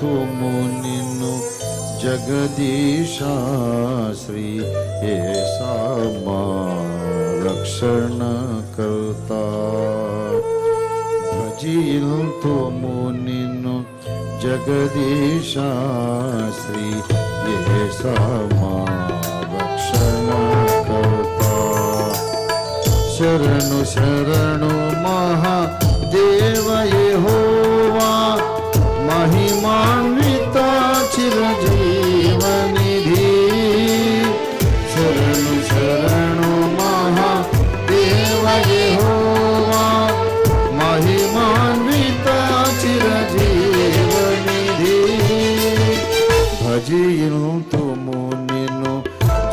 స్తుతింతుము నిన్ను జగదీశా శ్రీ యేసా మా రక్షణకర్త. భజింతుము నిన్ను జగదీశా శ్రీ యేసా మా రక్షణకర్త. శరణు శరణు మహాదేవ యెహోవా, మహిమాన్విత చిరజీవనిధి. శరణు శరణు మహాదేవ యెహోవా, మహిమాన్విత చిరజీవనిధి. భజింతుము నిన్ను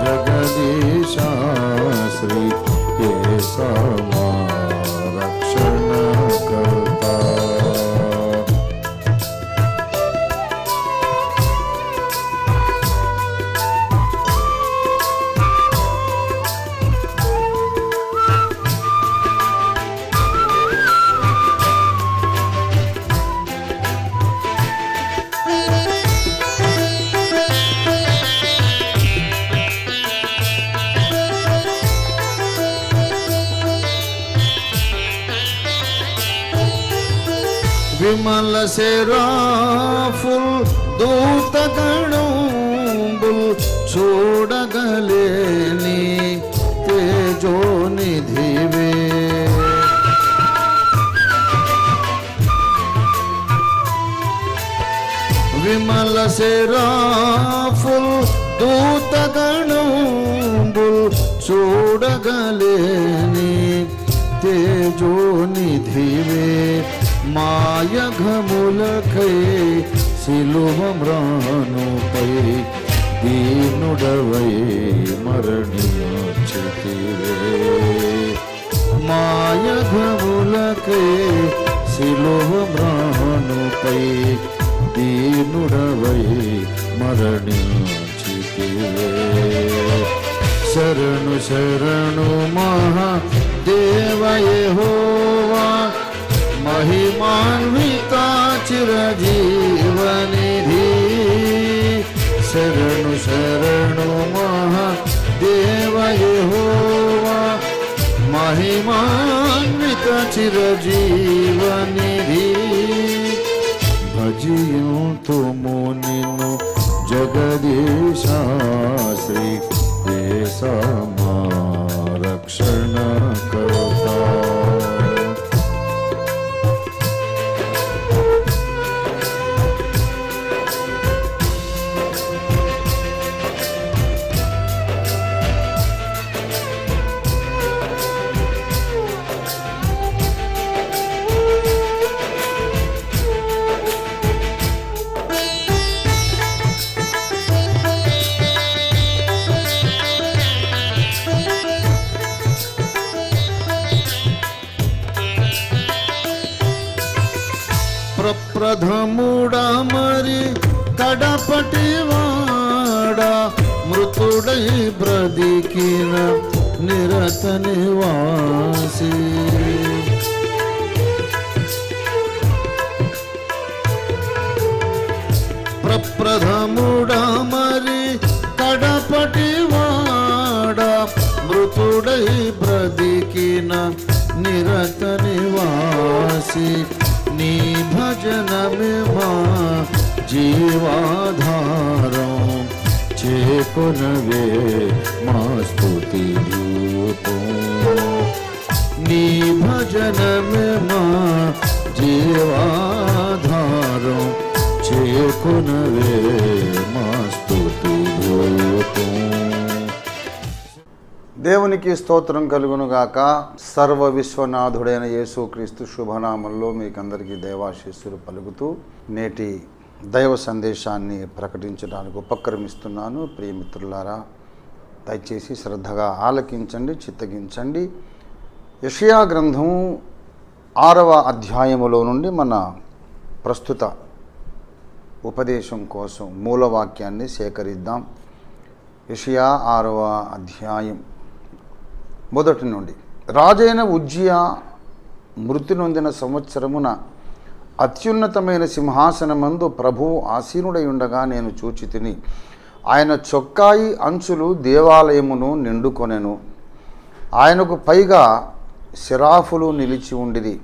జగదీశా శ్రీ యేసా మా రక్షణకర్త. విమల సెరాఫుల్ దూతగణంబుల్ చూడగలేని తేజోనిధివే. విమల సెరాఫుల్ దూతగణంబుల్ చూడగలేని తేజోనిధివే. మాయఘములకై సిలువ మ్రానుపై దీనుడవై మరణించితివే. మాయఘములకై సిలువ మ్రానుపై దీనుడవై మరణించితివే. శరణు శరణు మహాదేవ యెహోవా, మహిమాన్విత చిరజీవనిధి. శరణు శరణు మహాదేవ యెహోవా, మహిమాన్విత చిరజీవనిధి. భజింతుము నిన్ను జగదీశా శ్రీ యేసా మా రక్షణకర్త. ప్రప్రథముడా మరి కడపటివాడా, మృతుడై బ్రతికిన నిరత నివాసి. ప్రప్రథముడా మరి కడపటివాడా, మృతుడై బ్రతికిన నిరత నివాసి. నీ భజనమే మా జీవాధారం, చేకొనవే మా స్తుతి ధూపం. నీ భజనమే మా జీవాధారం, చేకొనవే మా స్తుతి ధూపం. దేవునికి స్తోత్రం కలుగునుగాక. సర్వ విశ్వనాథుడైన యేసుక్రీస్తు శుభనామంలో మీకందరికీ దేవాశీస్సులు పలుకుతూ నేటి దైవ సందేశాన్ని ప్రకటించడానికి ఉపక్రమిస్తున్నాను. ప్రియమిత్రులారా, దయచేసి శ్రద్ధగా ఆలకించండి, చిత్తగించండి. యెషయా గ్రంథం 6వ అధ్యాయములో నుండి మన ప్రస్తుత ఉపదేశం కోసం మూలవాక్యాన్ని సేకరిద్దాం. యెషయా 6వ అధ్యాయం మొదటి నుండి. రాజైన ఉజ్జియా మృతి నొందిన సంవత్సరమున అత్యున్నతమైన సింహాసనమందు ప్రభువు ఆసీనుడై ఉండగా నేను చూచి తిని. ఆయన చొక్కాయి అంచులు దేవాలయమును నిండుకొనెను. ఆయనకు పైగా శిరాఫులు నిలిచి ఉండిరి.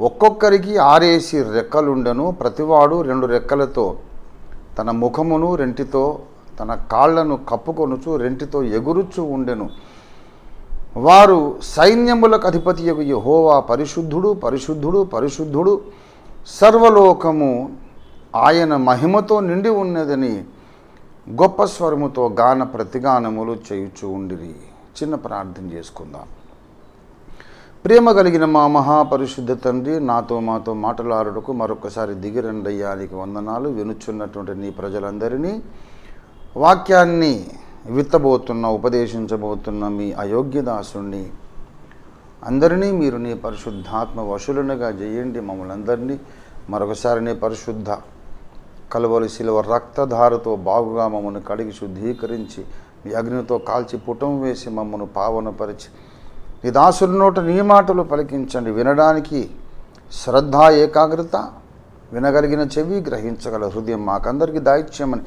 ఒక్కొక్కరికి 6 రెక్కలుండెను. ప్రతివాడు 2 రెక్కలతో తన ముఖమును రెంటితో, తన కాళ్లను కప్పుకొనుచు రెంటితో ఎగురుచు ఉండెను. వారు సైన్యములకు అధిపతియగు యెహోవా పరిశుద్ధుడు, పరిశుద్ధుడు, పరిశుద్ధుడు, సర్వలోకము ఆయన మహిమతో నిండి ఉన్నదని గొప్ప స్వరముతో గాన ప్రతిగానములు చేయుచు ఉండిరి. చిన్న ప్రార్థన చేసుకుందాం. ప్రేమ కలిగిన మా మహాపరిశుద్ధ తండ్రి, నాతో మాతో మాటలాడుటకు మరొకసారి దిగిరండయ్యా, నీకు వందనాలు. వినుచున్నటువంటి నీ ప్రజలందరినీ, వాక్యాన్ని విత్తబోతున్న, ఉపదేశించబోతున్న మీ అయోగ్యదాసుని అందరినీ మీరు నీ పరిశుద్ధాత్మ వశులనుగా చేయండి. మమ్మల్ని అందరినీ మరొకసారి నీ పరిశుద్ధ కలువలి శిలువ రక్తధారతో బాగుగా మమ్మల్ని కడిగి శుద్ధీకరించి మీ అగ్నితో కాల్చి పుటం వేసి మమ్మల్ని పావనపరిచి నీ దాసుని నోట నీ మాటలు పలికించండి. వినడానికి శ్రద్ధ, ఏకాగ్రత, వినగలిగిన చెవి, గ్రహించగల హృదయం మాకందరికీ దాయిత్యమని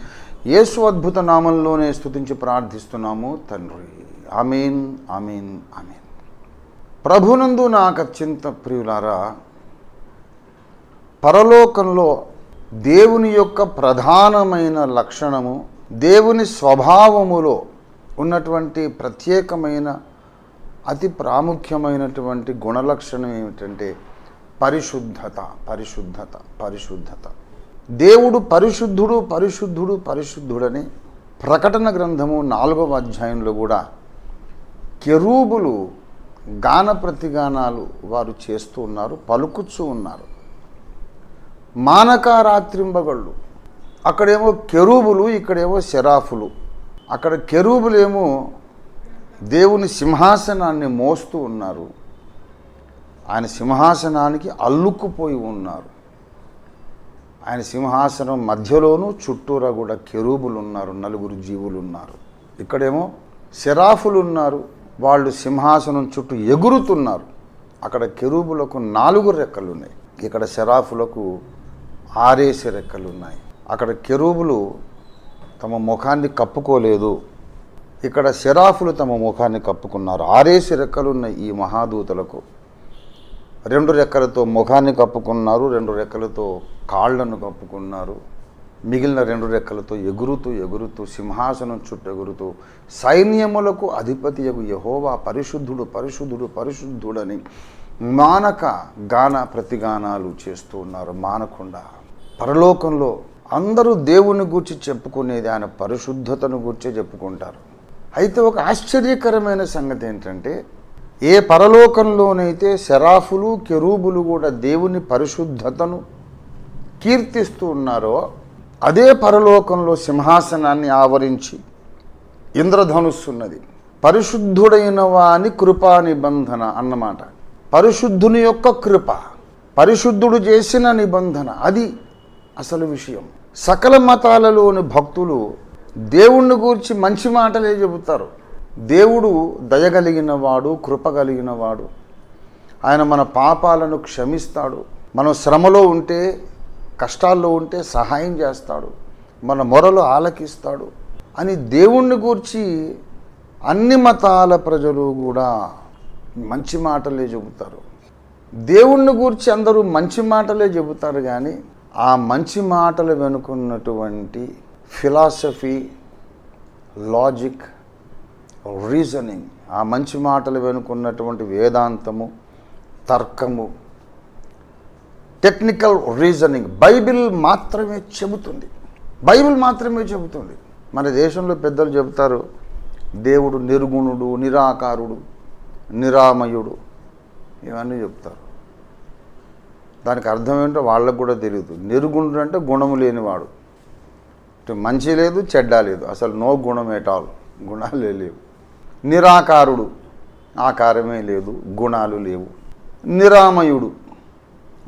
యేసు అద్భుత నామంలోనే స్తుతించి ప్రార్థిస్తున్నాము తండ్రి. ఆమేన్, ఆమేన్, ఆమేన్. ప్రభునందు నాకు అత్యంత ప్రియులారా, పరలోకంలో దేవుని యొక్క ప్రధానమైన లక్షణము, దేవుని స్వభావములో ఉన్నటువంటి ప్రత్యేకమైన అతి ప్రాముఖ్యమైనటువంటి గుణలక్షణం ఏమిటంటే పరిశుద్ధత. పరిశుద్ధత, పరిశుద్ధత. దేవుడు పరిశుద్ధుడు, పరిశుద్ధుడు, పరిశుద్ధుడని ప్రకటన గ్రంథము 4వ అధ్యాయంలో కూడా కెరూబులు గాన ప్రతిగానాలు వారు చేస్తూ ఉన్నారు, పలుకుచూ ఉన్నారు. మానక రాత్రింబగళ్ళు. అక్కడేమో కెరూబులు, ఇక్కడేమో శరాఫులు. అక్కడ కెరూబులేమో దేవుని సింహాసనాన్ని మోస్తూ ఉన్నారు, ఆయన సింహాసనానికి అల్లుకుపోయి ఉన్నారు. ఆయన సింహాసనం మధ్యలోనూ చుట్టూరా కూడా కెరూబులు ఉన్నారు, 4 జీవులు ఉన్నారు. ఇక్కడేమో శరాఫులు ఉన్నారు, వాళ్ళు సింహాసనం చుట్టూ ఎగురుతున్నారు. అక్కడ కెరూబులకు 4 రెక్కలు ఉన్నాయి, ఇక్కడ శరాఫులకు 6 రెక్కలు ఉన్నాయి. అక్కడ కెరూబులు తమ ముఖాన్ని కప్పుకోలేదు, ఇక్కడ శరాఫులు తమ ముఖాన్ని కప్పుకున్నారు. 6 రెక్కలు ఉన్నాయి ఈ మహాదూతలకు. 2 రెక్కలతో ముఖాన్ని కప్పుకున్నారు, 2 రెక్కలతో కాళ్లను కప్పుకున్నారు. మిగిలిన 2 రెక్కలతో ఎగురుతూ ఎగురుతూ సింహాసనం చుట్టూ ఎగురుతూ సైన్యములకు అధిపతియగు యెహోవా పరిశుద్ధుడు, పరిశుద్ధుడు, పరిశుద్ధుడని మానక గాన ప్రతిగానాలు చేస్తూ ఉన్నారు. మానకుండా పరలోకంలో అందరూ దేవుని గూర్చి చెప్పుకునేది ఆయన పరిశుద్ధతను గూర్చే చెప్పుకుంటారు. అయితే ఒక ఆశ్చర్యకరమైన సంగతి ఏంటంటే, ఏ పరలోకంలోనైతే శరాఫులు, కెరూబులు కూడా దేవుని పరిశుద్ధతను కీర్తిస్తూ ఉన్నారో, అదే పరలోకంలో సింహాసనాన్ని ఆవరించి ఇంద్రధనుస్సు ఉన్నది. పరిశుద్ధుడైన వాని కృపా నిబంధన అన్నమాట. పరిశుద్ధుని యొక్క కృప, పరిశుద్ధుడు చేసిన నిబంధన, అది అసలు విషయం. సకల మతాలలోని భక్తులు దేవుణ్ణి గూర్చి మంచి మాటలే చెబుతారు. దేవుడు దయగలిగిన వాడు, కృప కలిగిన వాడు. ఆయన మన పాపాలను క్షమిస్తాడు, మనం శ్రమలో ఉంటే, కష్టాల్లో ఉంటే సహాయం చేస్తాడు, మన మొరలు ఆలకిస్తాడు అని దేవుణ్ణి గూర్చి అన్ని మతాల ప్రజలు కూడా మంచి మాటలే చెబుతారు. దేవుణ్ణి గూర్చి అందరూ మంచి మాటలే చెబుతారు, కానీ ఆ మంచి మాటలు వెనుకున్నటువంటి ఫిలాసఫీ, లాజిక్, రీజనింగ్, ఆ మంచి మాటలు వెనుకున్నటువంటి వేదాంతము, తర్కము, టెక్నికల్ రీజనింగ్ బైబిల్ మాత్రమే చెబుతుంది. బైబిల్ మాత్రమే చెబుతుంది. మన దేశంలో పెద్దలు చెబుతారు, దేవుడు నిర్గుణుడు, నిరాకారుడు, నిరామయుడు, ఇవన్నీ చెప్తారు. దానికి అర్థం ఏంటో వాళ్ళకు కూడా తెలియదు. నిర్గుణుడు అంటే గుణము లేనివాడు, మంచి లేదు, చెడ్డ లేదు, అసలు నో గుణం ఎట్ ఆల్, గుణాలే లేవు. నిరాకారుడు, ఆకారమే లేదు, గుణాలు లేవు. నిరామయుడు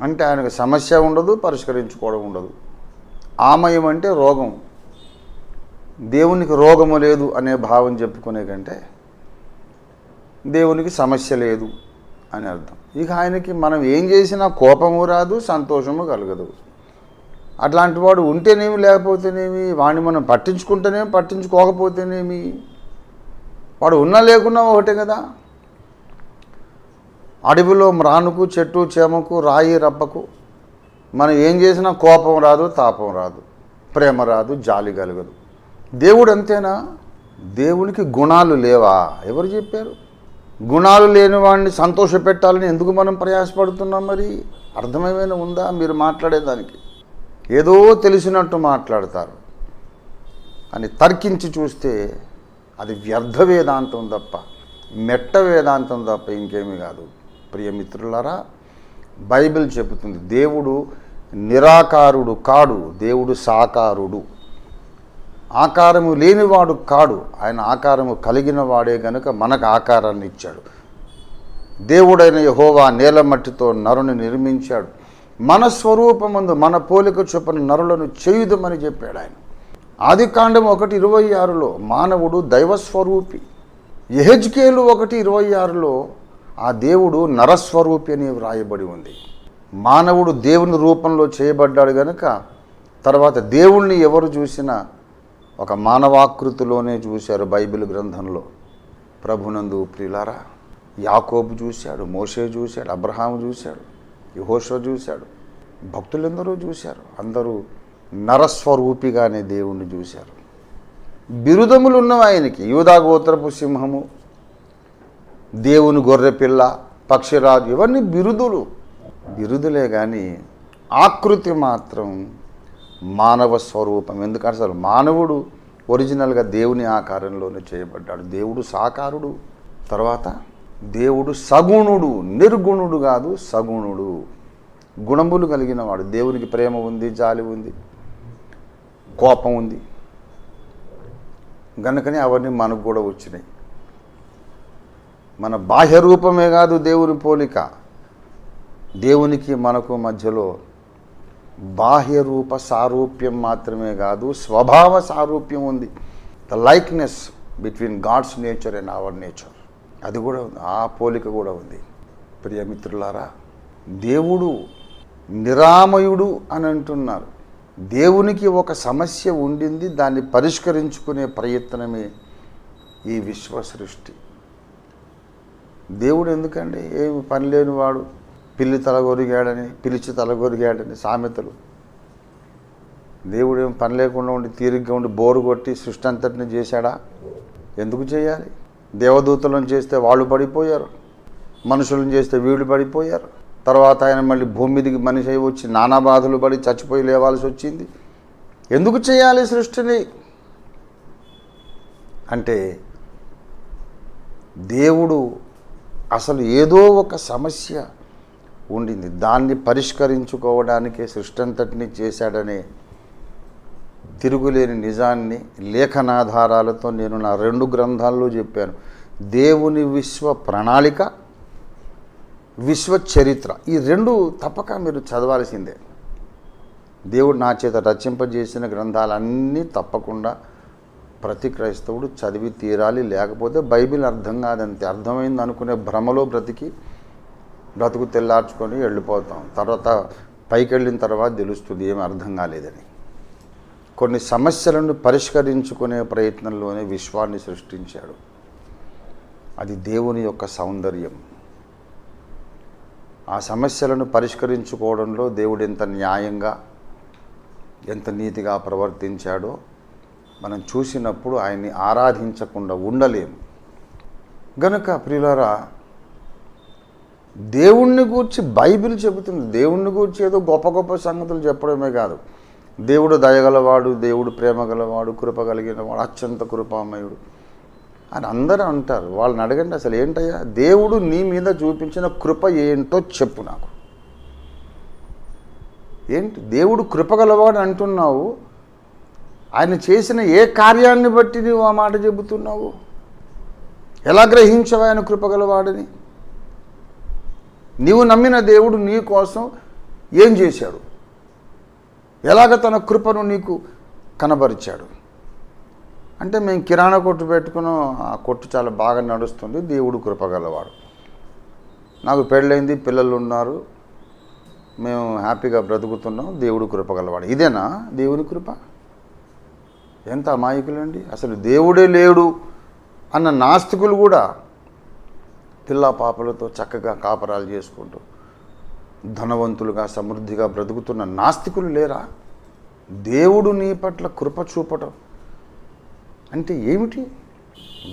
అంటే ఆయనకు సమస్య ఉండదు, పరిష్కరించుకోవడం ఉండదు. ఆమయం అంటే రోగం. దేవునికి రోగము లేదు అనే భావం చెప్పుకునే కంటే దేవునికి సమస్య లేదు అని అర్థం. ఇక ఆయనకి మనం ఏం చేసినా కోపము రాదు, సంతోషము కలగదు. అట్లాంటి వాడు ఉంటేనేమి లేకపోతేనేమి, వాడిని మనం పట్టించుకుంటేనేమి పట్టించుకోకపోతేనేమి, వాడు ఉన్నా లేకున్నా ఒకటే కదా. అడవిలో మ్రానుకు, చెట్టు చేమకు, రాయి రప్పకు మనం ఏం చేసినా కోపం రాదు, తాపం రాదు, ప్రేమ రాదు, జాలి కలగదు. దేవుడు అంతేనా? దేవునికి గుణాలు లేవా? ఎవరు చెప్పారు? గుణాలు లేని వాడిని సంతోష పెట్టాలని ఎందుకు మనం ప్రయాసపడుతున్నాం? మరి అర్థమేమైనా ఉందా మీరు మాట్లాడేదానికి? ఏదో తెలిసినట్టు మాట్లాడతారు అని తర్కించి చూస్తే అది వ్యర్థ వేదాంతం తప్ప, మెట్ట వేదాంతం తప్ప ఇంకేమీ కాదు. ప్రియమిత్రులారా, బైబిల్ చెబుతుంది దేవుడు నిరాకారుడు కాడు, దేవుడు సాకారుడు. ఆకారము లేనివాడు కాడు, ఆయన ఆకారము కలిగిన వాడే గనుక మనకు ఆకారాన్ని ఇచ్చాడు. దేవుడైన యెహోవా నేల మట్టితో నరుని నిర్మించాడు, మన స్వరూపమందు మన పోలిక చొప్పున నరులను చేయుదమని చెప్పాడు ఆయన. ఆదికాండం 1:26లో మానవుడు దైవస్వరూపి. యెహెజ్కేలు 1:26లో ఆ దేవుడు నరస్వరూపి అని వ్రాయబడి ఉంది. మానవుడు దేవుని రూపంలో చేయబడ్డాడు గనుక తర్వాత దేవుణ్ణి ఎవరు చూసినా ఒక మానవాకృతిలోనే చూశారు. బైబిల్ గ్రంథంలో ప్రభునందు ప్రియులారా, యాకోబు చూశాడు, మోషే చూశాడు, అబ్రహాము చూశాడు, యెహోషువ చూశాడు, భక్తులందరూ చూశారు. అందరూ నరస్వరూపిగానే దేవుణ్ణి చూశారు. బిరుదములు ఉన్నవి ఆయనకి. యూదా గోత్రపు సింహము, దేవుని గొర్రెపిల్ల, పక్షిరాజు, ఇవన్నీ బిరుదులే కానీ ఆకృతి మాత్రం మానవ స్వరూపం. ఎందుకంటే అసలు మానవుడు ఒరిజినల్గా దేవుని ఆకారంలోనే చేయబడ్డాడు. దేవుడు సాకారుడు. తర్వాత దేవుడు సగుణుడు, నిర్గుణుడు కాదు, సగుణుడు. గుణములు కలిగిన వాడు. దేవునికి ప్రేమ ఉంది, జాలి ఉంది, కోపం ఉంది, గనుకనే అవన్నీ మనకు కూడా వచ్చినాయి. మన బాహ్య రూపమే కాదు దేవుని పోలిక. దేవునికి మనకు మధ్యలో బాహ్య రూప సారూప్యం మాత్రమే కాదు, స్వభావ సారూప్యం ఉంది. The likeness between God's nature and our nature, అది కూడా ఉంది, ఆ పోలిక కూడా ఉంది. ప్రియమిత్రులారా, దేవుడు నిరామయుడు అని అంటున్నారు. దేవునికి ఒక సమస్య ఉండింది, దాన్ని పరిష్కరించుకునే ప్రయత్నమే ఈ విశ్వ సృష్టి. దేవుడు ఎందుకండి ఏమి పని లేనివాడు, పిల్లి తలగొరిగాడని, పిలిచి తలగొరిగాడని సామెతలు. దేవుడు ఏం పని లేకుండా ఉండి తీరిగ్గా ఉండి బోరు కొట్టి సృష్టి అంతటిని చేశాడా? ఎందుకు చేయాలి? దేవదూతలను చేస్తే వాళ్ళు పడిపోయారు, మనుషులను చేస్తే వీళ్ళు పడిపోయారు. తర్వాత ఆయన మళ్ళీ భూమి మీదకి మనిషి అయి వచ్చి నానా బాధలు పడి చచ్చిపోయి లేవాల్సి వచ్చింది. ఎందుకు చేయాలి సృష్టిని? అంటే దేవుడు అసలు ఏదో ఒక సమస్య ఉండింది, దాన్ని పరిష్కరించుకోవడానికే సృష్టి అంతటినీ చేశాడనే తిరుగులేని నిజాన్ని లేఖనాధారాలతో నేను నా 2 గ్రంథాల్లో చెప్పాను. దేవుని విశ్వ ప్రణాళిక, విశ్వ చరిత్ర, ఈ 2 తప్పక మీరు చదవాల్సిందే. దేవుడు నా చేత రచింపజేసిన గ్రంథాలన్నీ తప్పకుండా ప్రతి క్రైస్తవుడు చదివి తీరాలి. లేకపోతే బైబిల్ అర్థం కాదంతే. అర్థమైంది అనుకునే భ్రమలో బ్రతుకు తెల్లార్చుకొని వెళ్ళిపోతాం. తర్వాత పైకి వెళ్ళిన తర్వాత తెలుస్తుంది ఏమి అర్థం కాలేదని. కొన్ని సమస్యలను పరిష్కరించుకునే ప్రయత్నంలోనే విశ్వాన్ని సృష్టించాడు. అది దేవుని యొక్క సౌందర్యం. ఆ సమస్యలను పరిష్కరించుకోవడంలో దేవుడు ఎంత న్యాయంగా, ఎంత నీతిగా ప్రవర్తించాడో మనం చూసినప్పుడు ఆయన్ని ఆరాధించకుండా ఉండలేము. గనుక ప్రియులారా, దేవుణ్ణి గూర్చి బైబిల్ చెబుతుంది. దేవుణ్ణి గూర్చి ఏదో గొప్ప గొప్ప సంగతులు చెప్పడమే కాదు, దేవుడు దయగలవాడు, దేవుడు ప్రేమ గలవాడు, కృప కలిగినవాడు, అత్యంత కృపామయుడు అని అందరూ అంటారు. వాళ్ళని అడగండి, అసలు ఏంటయ్యా దేవుడు నీ మీద చూపించిన కృప ఏంటో చెప్పు నాకు. ఏంటి దేవుడు కృపగలవాడు అంటున్నావు, ఆయన చేసిన ఏ కార్యాన్ని బట్టి నువ్వు ఆ మాట చెబుతున్నావు? ఎలా గ్రహించవు ఆయన కృపగలవాడని? నీవు నమ్మిన దేవుడు నీ కోసం ఏం చేశాడు? ఎలాగ తన కృపను నీకు కనబరిచాడు? అంటే మేము కిరాణా కొట్టు పెట్టుకున్నాం, ఆ కొట్టు చాలా బాగా నడుస్తుంది, దేవుడు కృపగలవాడు. నాకు పెళ్ళైంది, పిల్లలు ఉన్నారు, మేము హ్యాపీగా బ్రతుకుతున్నాం, దేవుడు కృప గలవాడు. ఇదేనా దేవుని కృప? ఎంత అమాయకులండి. అసలు దేవుడే లేడు అన్న నాస్తికులు కూడా పిల్ల పాపలతో చక్కగా కాపరాలు చేసుకుంటూ ధనవంతులుగా సమృద్ధిగా బ్రతుకుతున్న నాస్తికులు లేరా? దేవుడు నీ పట్ల కృప చూపటం అంటే ఏమిటి?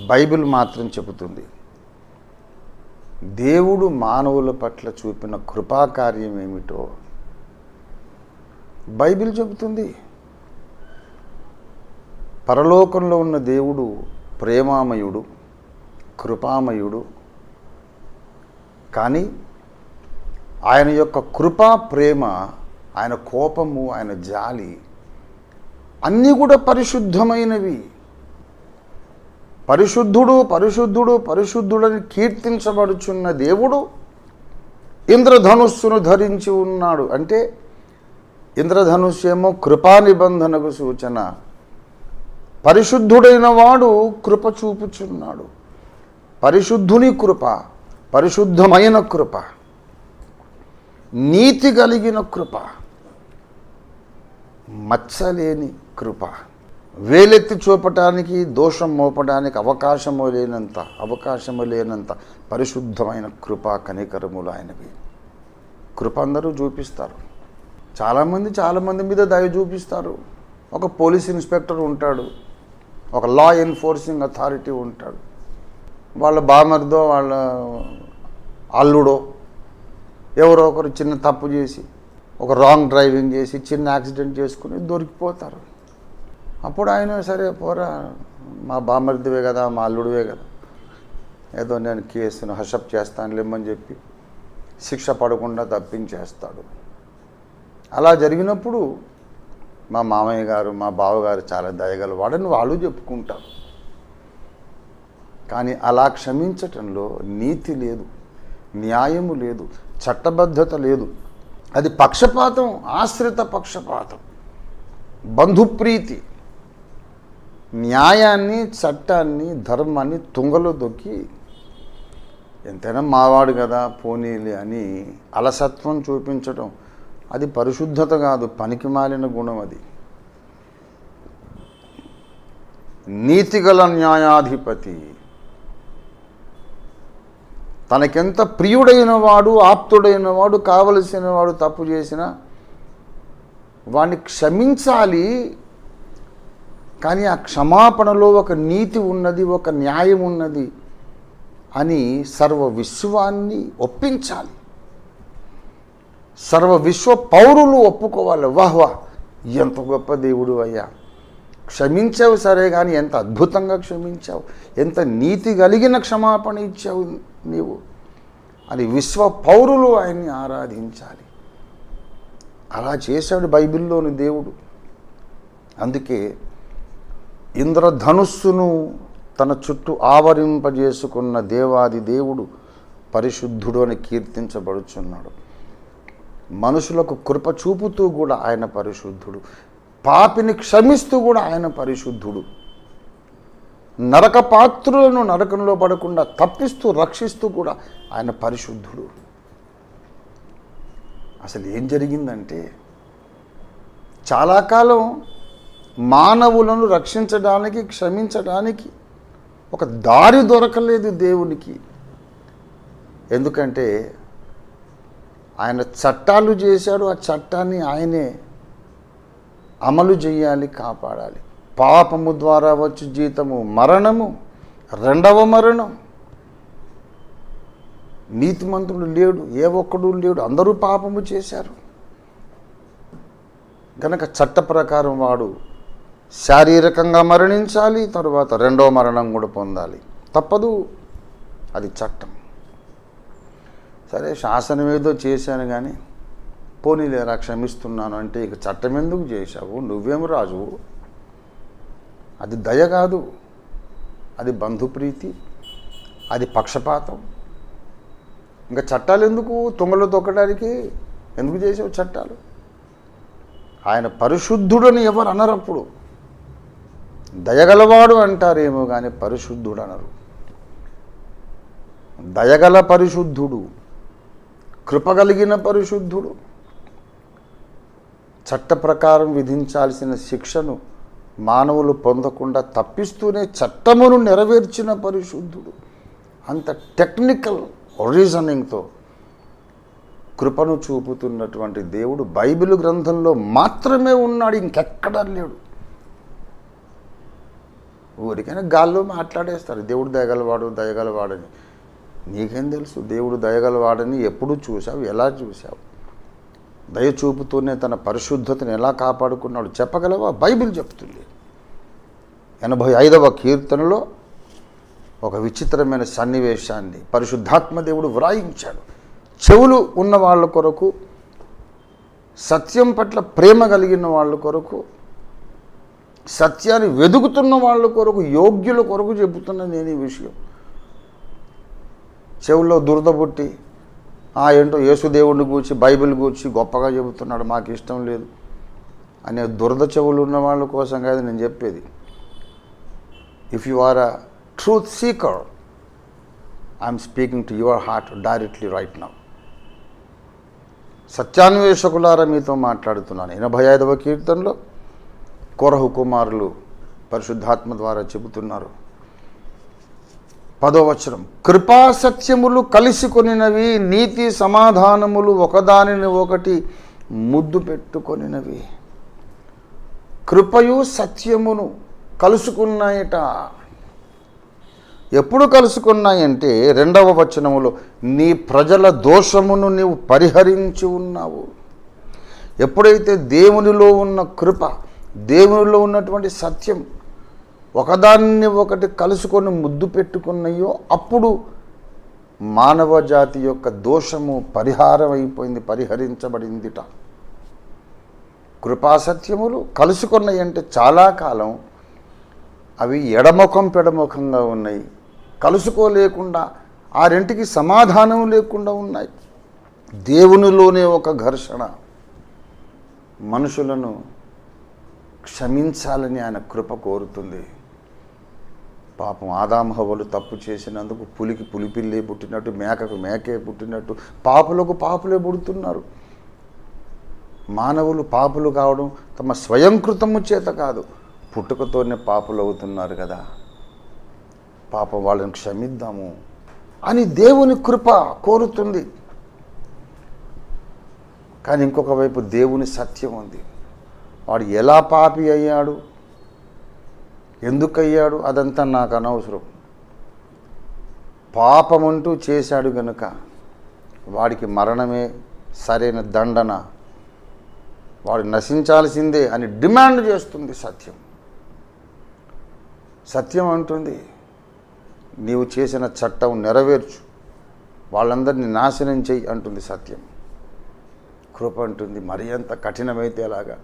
బైబిల్ మాత్రం చెబుతుంది దేవుడు మానవుల పట్ల చూపిన కృపాకార్యం ఏమిటో బైబిల్ చెబుతుంది. పరలోకంలో ఉన్న దేవుడు ప్రేమామయుడు, కృపామయుడు. కానీ ఆయన యొక్క కృపా, ప్రేమ, ఆయన కోపము, ఆయన జాలి అన్నీ కూడా పరిశుద్ధమైనవి. పరిశుద్ధుడు పరిశుద్ధుడు పరిశుద్ధుడని కీర్తించబడుచున్న దేవుడు ఇంద్రధనుస్సును ధరించి ఉన్నాడు. అంటే ఇంద్రధనుస్సు ఏమో కృపా నిబంధనకు సూచన. పరిశుద్ధుడైన వాడు కృప చూపుచున్నాడు. పరిశుద్ధుని కృప, పరిశుద్ధమైన కృప, నీతి కలిగిన కృప, మచ్చలేని కృప, వేలెత్తి చూపటానికి, దోషం మోపడానికి అవకాశము లేనంత పరిశుద్ధమైన కృప, కనికరములు ఆయనవి. కృప అందరూ చూపిస్తారు. చాలామంది మీద దయ చూపిస్తారు. ఒక పోలీస్ ఇన్స్పెక్టర్ ఉంటాడు, ఒక లా ఎన్ఫోర్సింగ్ అథారిటీ ఉంటాడు. వాళ్ళ బామర్దో, వాళ్ళ అల్లుడో ఎవరో ఒకరు చిన్న తప్పు చేసి, ఒక రాంగ్ డ్రైవింగ్ చేసి, చిన్న యాక్సిడెంట్ చేసుకుని దొరికిపోతారు. అప్పుడు ఆయన సరే పోరా, మా బామర్దివే కదా, మా అల్లుడివే కదా, ఏదో నేను కేసును హషప్ చేస్తానులేమని చెప్పి శిక్ష పడకుండా తప్పించేస్తాడు. అలా జరిగినప్పుడు మా మామయ్య గారు, మా బావగారు చాలా దయగలవాడని వాళ్ళు చెప్పుకుంటారు. కానీ అలా క్షమించటంలో నీతి లేదు, న్యాయము లేదు, చట్టబద్ధత లేదు. అది పక్షపాతం, ఆశ్రిత పక్షపాతం, బంధుప్రీతి. న్యాయాన్ని, చట్టాన్ని, ధర్మాన్ని తుంగలో దొక్కి ఎంతైనా మావాడు కదా పోనీలే అని అలసత్వం చూపించడం, అది పరిశుద్ధత కాదు, పనికిమాలిన గుణం. అది నీతిగల న్యాయాధిపతి. తనకెంత ప్రియుడైన వాడు, ఆప్తుడైన వాడు, కావలసిన వాడు తప్పు చేసినా వాడిని క్షమించాలి. కానీ ఆ క్షమాపణలో ఒక నీతి ఉన్నది, ఒక న్యాయం ఉన్నది అని సర్వ విశ్వాన్ని ఒప్పించాలి. సర్వ విశ్వ పౌరులు ఒప్పుకోవాలి. వాహ్ ఎంత గొప్ప దేవుడు అయ్యా, క్షమించావు సరే, కానీ ఎంత అద్భుతంగా క్షమించావు, ఎంత నీతి కలిగిన క్షమాపణ ఇచ్చావు నీవు అని విశ్వ పౌరులు ఆయన్ని ఆరాధించాలి. అలా చేశాడు బైబిల్లోని దేవుడు. అందుకే ఇంద్రధనుస్సును తన చుట్టూ ఆవరింపజేసుకున్న దేవాది దేవుడు పరిశుద్ధుడు అని కీర్తించబడుచున్నాడు. మనుషులకు కృప చూపుతూ కూడా ఆయన పరిశుద్ధుడు, పాపిని క్షమిస్తూ కూడా ఆయన పరిశుద్ధుడు, నరక పాత్రులను నరకంలో పడకుండా తప్పిస్తూ రక్షిస్తూ కూడా ఆయన పరిశుద్ధుడు. అసలు ఏం జరిగిందంటే, చాలా కాలం మానవులను రక్షించడానికి, క్షమించడానికి ఒక దారి దొరకలేదు దేవునికి. ఎందుకంటే ఆయన చట్టాలు చేశాడు, ఆ చట్టాన్ని ఆయనే అమలు చేయాలి, కాపాడాలి. పాపము ద్వారా వచ్చు జీతము మరణము, రెండవ మరణం. నీతిమంతుడు లేడు, ఏ ఒక్కడు లేడు, అందరూ పాపము చేశారు. కనుక చట్ట ప్రకారం వాడు శారీరకంగా మరణించాలి, తరువాత రెండవ మరణం కూడా పొందాలి, తప్పదు, అది చట్టం. సరే శాసనం ఏదో చేశాను కానీ పోనీలేరా క్షమిస్తున్నాను అంటే, ఇక చట్టం ఎందుకు చేశావు, నువ్వేం రాజువు? అది దయ కాదు, అది బంధుప్రీతి, అది పక్షపాతం. ఇంకా చట్టాలు ఎందుకు తుంగలో తొక్కడానికి? ఎందుకు చేసావు చట్టాలు? ఆయన పరిశుద్ధుడని ఎవరు అనరప్పుడు. దయగలవాడు అంటారేమో కానీ పరిశుద్ధుడు అనరు. దయగల పరిశుద్ధుడు, కృప కలిగిన పరిశుద్ధుడు. చట్ట ప్రకారం విధించాల్సిన శిక్షను మానవులు పొందకుండా తప్పిస్తూనే చట్టమును నెరవేర్చిన పరిశుద్ధుడు. అంత టెక్నికల్ రీజనింగ్తో కృపను చూపుతున్నటువంటి దేవుడు బైబిల్ గ్రంథంలో మాత్రమే ఉన్నాడు, ఇంకెక్కడా లేడు. ఊరికైనా గాల్లో మాట్లాడేస్తారు దేవుడు దయగలవాడని. నీకేం తెలుసు దేవుడు దయగలవాడని? ఎప్పుడు చూసావు? ఎలా చూసావు? దయ చూపుతూనే తన పరిశుద్ధతను ఎలా కాపాడుకున్నాడు చెప్పగలవా? బైబిల్ చెప్తుంది. 85వ కీర్తనలో ఒక విచిత్రమైన సన్నివేశాన్ని పరిశుద్ధాత్మ దేవుడు వ్రాయించాడు. చెవులు ఉన్న వాళ్ళ కొరకు, సత్యం పట్ల ప్రేమ కలిగిన వాళ్ళ కొరకు, సత్యాన్ని వెదుకుతున్న వాళ్ళ కొరకు, యోగ్యుల కొరకు చెబుతున్నా నేను ఈ విషయం. చెవుల్లో దురద పుట్టి ఏంటో యేసుదేవుడిని గూర్చి బైబిల్ గూర్చి గొప్పగా చెబుతున్నాడు, మాకు ఇష్టం లేదు అనే దురద చెవులు ఉన్న వాళ్ళ కోసం కాదు నేను చెప్పేది. If you are a truth seeker, I'm speaking to your heart directly right now. సత్యాన్వేషకులారా మీతో మాట్లాడుతున్నాను. 85వ కీర్తనలో కొరహు కుమారులు పరిశుద్ధాత్మ ద్వారా చెబుతున్నారు. 10వ వచనం, కృపా సత్యములు కలిసి కొనినవి, నీతి సమాధానములు ఒకదానిని ఒకటి ముద్దు పెట్టుకొనినవి. కృపయు సత్యమును కలుసుకున్నాయట. ఎప్పుడు కలుసుకున్నాయంటే 2వ వచనములో, నీ ప్రజల దోషమును నీవు పరిహరించి ఉన్నావు. ఎప్పుడైతే దేవునిలో ఉన్న కృప, దేవునిలో ఉన్నటువంటి సత్యం ఒకదాన్ని ఒకటి కలుసుకొని ముద్దు పెట్టుకున్నాయో అప్పుడు మానవ జాతి యొక్క దోషము పరిహారం అయిపోయింది, పరిహరించబడిందిట. కృపాసత్యములు కలుసుకున్నాయి అంటే చాలా కాలం అవి ఎడముఖం పెడముఖంగా ఉన్నాయి, కలుసుకోలేకుండా, ఆ రెంటికి సమాధానం లేకుండా ఉన్నాయి. దేవునిలోనే ఒక ఘర్షణ. మనుషులను క్షమించాలని ఆయన కృప కోరుతుంది. పాపం ఆదాము హవ్వలు తప్పు చేసినందుకు పులికి పులిపిల్లే పుట్టినట్టు, మేకకు మేకే పుట్టినట్టు పాపులకు పాపులే పుడుతున్నారు. మానవులు పాపులు కావడం తమ స్వయంకృతము చేత కాదు, పుట్టుకతోనే పాపులు అవుతున్నారు కదా. పాపం వాళ్ళని క్షమిద్దాము అని దేవుని కృప కోరుతుంది. కానీ ఇంకొక వైపు దేవుని సత్యం ఉంది. వాడు ఎలా పాపి అయ్యాడు, ఎందుకు అయ్యాడు, అదంతా నాకు అనవసరం. పాపమంటూ చేశాడు గనుక వాడికి మరణమే సరైన దండన, వాడు నశించాల్సిందే అని డిమాండ్ చేస్తుంది సత్యం. సత్యం అంటుంది, నీవు చేసిన చట్టం నెరవేర్చు, వాళ్ళందరినీ నాశనం చెయ్యి అంటుంది సత్యం. కృప అంటుంది, మరి అంత కఠినమైతే ఎలాగా,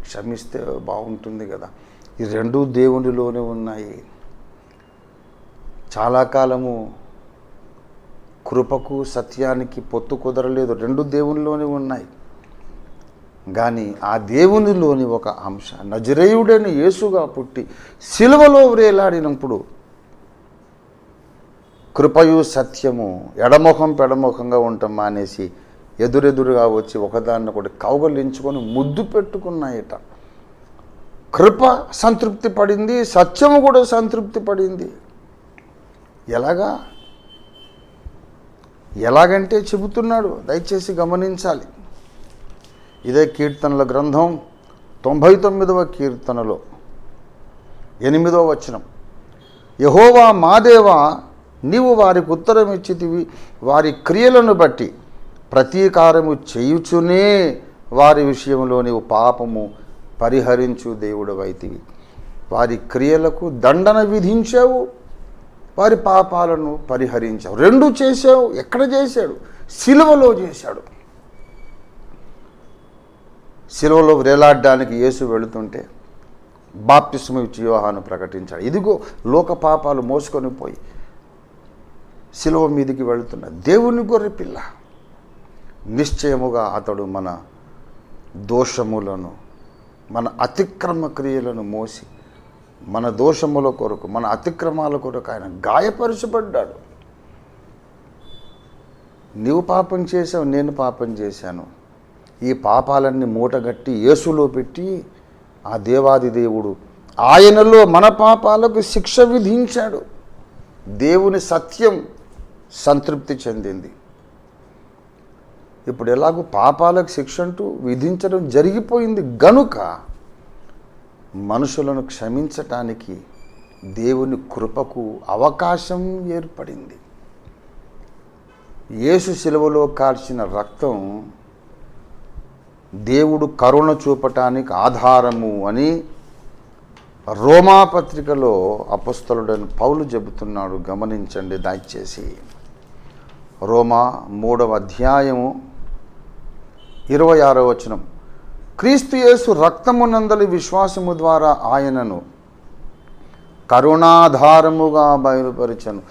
క్షమిస్తే బాగుంటుంది కదా. ఈ రెండూ దేవునిలోనే ఉన్నాయి. చాలా కాలము కృపకు సత్యానికి పొత్తు కుదరలేదు, రెండు దేవునిలోనే ఉన్నాయి. కానీ ఆ దేవునిలోని ఒక అంశ, నజరేయుడైన యేసుగా పుట్టి సిలువలో వ్రేలాడినప్పుడు కృపయు సత్యము ఎడముఖం పెడముఖంగా ఉండటం మానేసి ఎదురెదురుగా వచ్చి ఒకదాన్ని ఒకటి కౌగలించుకొని ముద్దు పెట్టుకున్నాయట. కృప సంతృప్తి పడింది, సత్యము కూడా సంతృప్తి పడింది. ఎలాగంటే చెబుతున్నాడు, దయచేసి గమనించాలి. ఇదే కీర్తనల గ్రంథం 99వ కీర్తనలో 8వ వచనం, యెహోవా మా దేవా, నీవు వారికి ఉత్తరం ఇచ్చితివి, వారి క్రియలను బట్టి ప్రతీకారము చేయుచునే వారి విషయంలో నీవు పాపము పరిహరించు దేవుడవైతివి. వారి క్రియలకు దండన విధించావు, వారి పాపాలను పరిహరించావు. రెండు చేశావు. ఎక్కడ చేశాడు? సిలువలో చేశాడు. సిలువలో వేలాడడానికి యేసు వెళుతుంటే బాప్తిస్మం ఇచ్చి యోహాను ప్రకటించాడు, ఇదిగో లోక పాపాలు మోసుకొని పోయి సిలువ మీదికి వెళుతున్న దేవుని గొర్రె పిల్ల. నిశ్చయముగా అతడు మన దోషములను, మన అతిక్రమ క్రియలను మోసి మన దోషముల కొరకు, మన అతిక్రమాల కొరకు ఆయన గాయపరచబడ్డాడు. నీవు పాపం చేసావు, నేను పాపం చేశాను. ఈ పాపాలన్నీ మూటగట్టి యేసులో పెట్టి ఆ దేవాది దేవుడు ఆయనలో మన పాపాలకు శిక్ష విధించాడు. దేవుని సత్యం సంతృప్తి చెందింది. ఇప్పుడు ఎలాగో పాపాలకు శిక్ష అంటూ విధించడం జరిగిపోయింది గనుక మనుషులను క్షమించటానికి దేవుని కృపకు అవకాశం ఏర్పడింది. యేసు శిలువలో కార్చిన రక్తం దేవుడు కరుణ చూపటానికి ఆధారము అని రోమాపత్రికలో అపొస్తలుడైన పౌలు చెబుతున్నాడు. గమనించండి దయచేసి. రోమా 3వ అధ్యాయము 26వ వచనం. క్రీస్తు యేసు రక్తమునందలి విశ్వాసము ద్వారా ఆయనను కరుణాధారముగా బయలుపరిచను.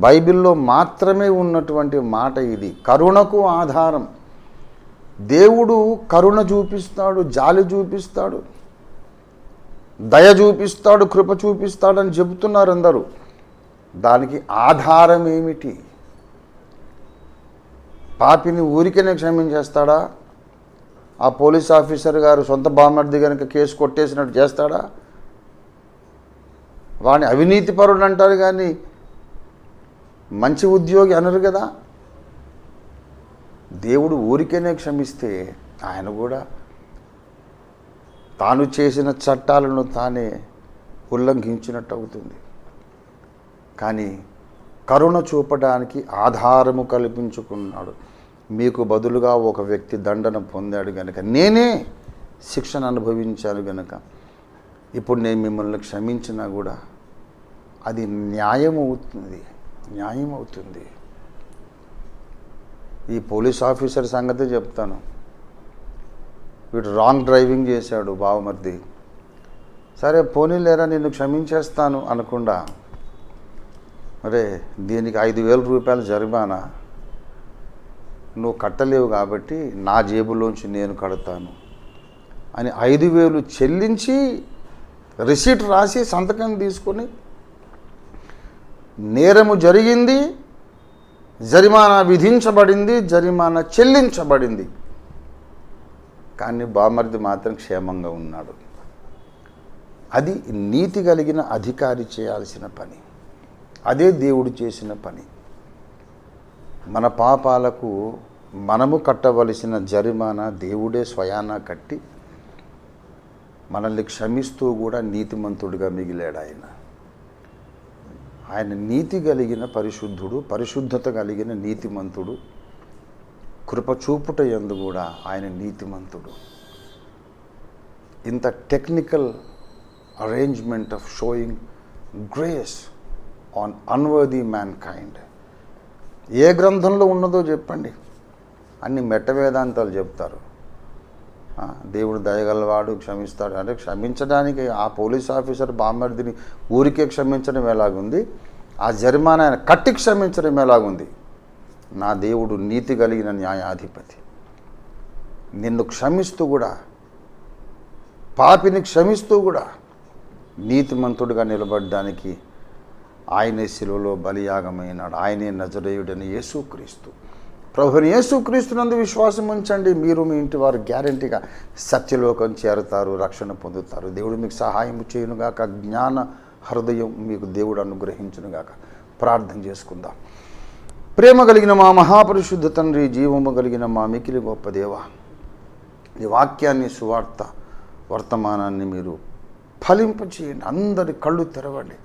బైబిల్లో మాత్రమే ఉన్నటువంటి మాట ఇది. కరుణకు ఆధారం. దేవుడు కరుణ చూపిస్తాడు, జాలి చూపిస్తాడు, దయ చూపిస్తాడు, కృప చూపిస్తాడని చెబుతున్నారు అందరూ. దానికి ఆధారం ఏమిటి? పాపిని ఊరికనే క్షమించేస్తాడా? ఆ పోలీస్ ఆఫీసర్ గారు సొంత బామర్ది కనుక కేసు కొట్టేసినట్టు చేస్తాడా? వాడిని అవినీతిపరుడు అంటారు కానీ మంచి ఉద్యోగి అనరు కదా. దేవుడు ఊరికేనే క్షమిస్తే ఆయన కూడా తాను చేసిన చట్టాలను తానే ఉల్లంఘించినట్టు అవుతుంది. కానీ కరుణ చూపడానికి ఆధారము కల్పించుకున్నాడు. మీకు బదులుగా ఒక వ్యక్తి దండన పొందాడు గనుక, నేనే శిక్షను అనుభవించాను గనుక ఇప్పుడు నేను మిమ్మల్ని క్షమించినా కూడా అది న్యాయం అవుతుంది. ఈ పోలీస్ ఆఫీసర్ సంగతి చెప్తాను. వీడు రాంగ్ డ్రైవింగ్ చేశాడు బావమర్ది. సరే పోనీలేరా నిన్ను క్షమించేస్తాను అనకుండా, అరే దీనికి 5,000 రూపాయలు జరిమానా నువ్వు కట్టలేవు కాబట్టి నా జేబులోంచి నేను కడతాను అని 5,000 చెల్లించి రిసీట్ రాసి సంతకం తీసుకొని నేరము జరిగింది, జరిమానా విధించబడింది, జరిమానా చెల్లించబడింది. కానీ బామర్ది మాత్రం క్షేమంగా ఉన్నాడు. అది నీతి కలిగిన అధికారి చేయాల్సిన పని. అదే దేవుడు చేసిన పని. మన పాపాలకు మనము కట్టవలసిన జరిమానా దేవుడే స్వయానా కట్టి మనల్ని క్షమిస్తూ కూడా నీతిమంతుడిగా మిగిలాడు ఆయన. ఆయన నీతి కలిగిన పరిశుద్ధుడు, పరిశుద్ధత కలిగిన నీతిమంతుడు. కృప చూపుట యందు కూడా ఆయన నీతిమంతుడు. ఇంత technical arrangement of showing grace on unworthy mankind ఏ గ్రంథంలో ఉన్నదో చెప్పండి. అన్ని మెట్ట వేదాంతాలు చెప్తారు. దేవుడు దయగలవాడు, క్షమిస్తాడు అంటే క్షమించడానికి ఆ పోలీస్ ఆఫీసర్ బామర్దిని ఊరికే క్షమించడం ఎలాగుంది, ఆ జరిమానా ఆయన కట్టి క్షమించడం ఎలాగుంది. నా దేవుడు నీతి కలిగిన న్యాయాధిపతి. నిన్ను క్షమిస్తూ కూడా, పాపిని క్షమిస్తూ కూడా నీతిమంతుడిగా నిలబడడానికి ఆయనే శిలువలో బలియాగమైనాడు. ఆయనే నజరేయుడని యేసుక్రీస్తు. ప్రభుని యేసుక్రీస్తునందు విశ్వాసం ఉంచండి, మీరు మీ ఇంటి వారు గ్యారంటీగా సత్యలోకం చేరుతారు, రక్షణ పొందుతారు. దేవుడు మీకు సహాయం చేయునుగాక. జ్ఞాన హృదయం మీకు దేవుడు అనుగ్రహించునుగాక. ప్రార్థన చేసుకుందాం. ప్రేమ కలిగిన మా మహాపరిశుద్ధ తండ్రి, జీవము కలిగిన మా మికిలి గొప్ప దేవ, ఈ వాక్యాన్ని, సువార్త వర్తమానాన్ని మీరు ఫలింపచేయండి. అందరి కళ్ళు తెరవండి.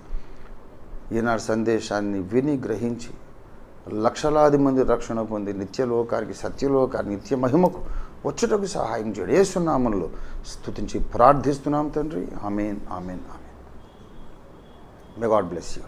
ఈనాడు సందేశాన్ని విని గ్రహించి లక్షలాది మంది రక్షణ పొంది నిత్యలోకానికి, సత్యలోకానికి, నిత్య మహిమకు వచ్చుటకు సహాయం చేయండి. యేసు నామములో స్తుతించి ప్రార్థిస్తున్నాం తండ్రి. Amen, amen, amen. May God bless you.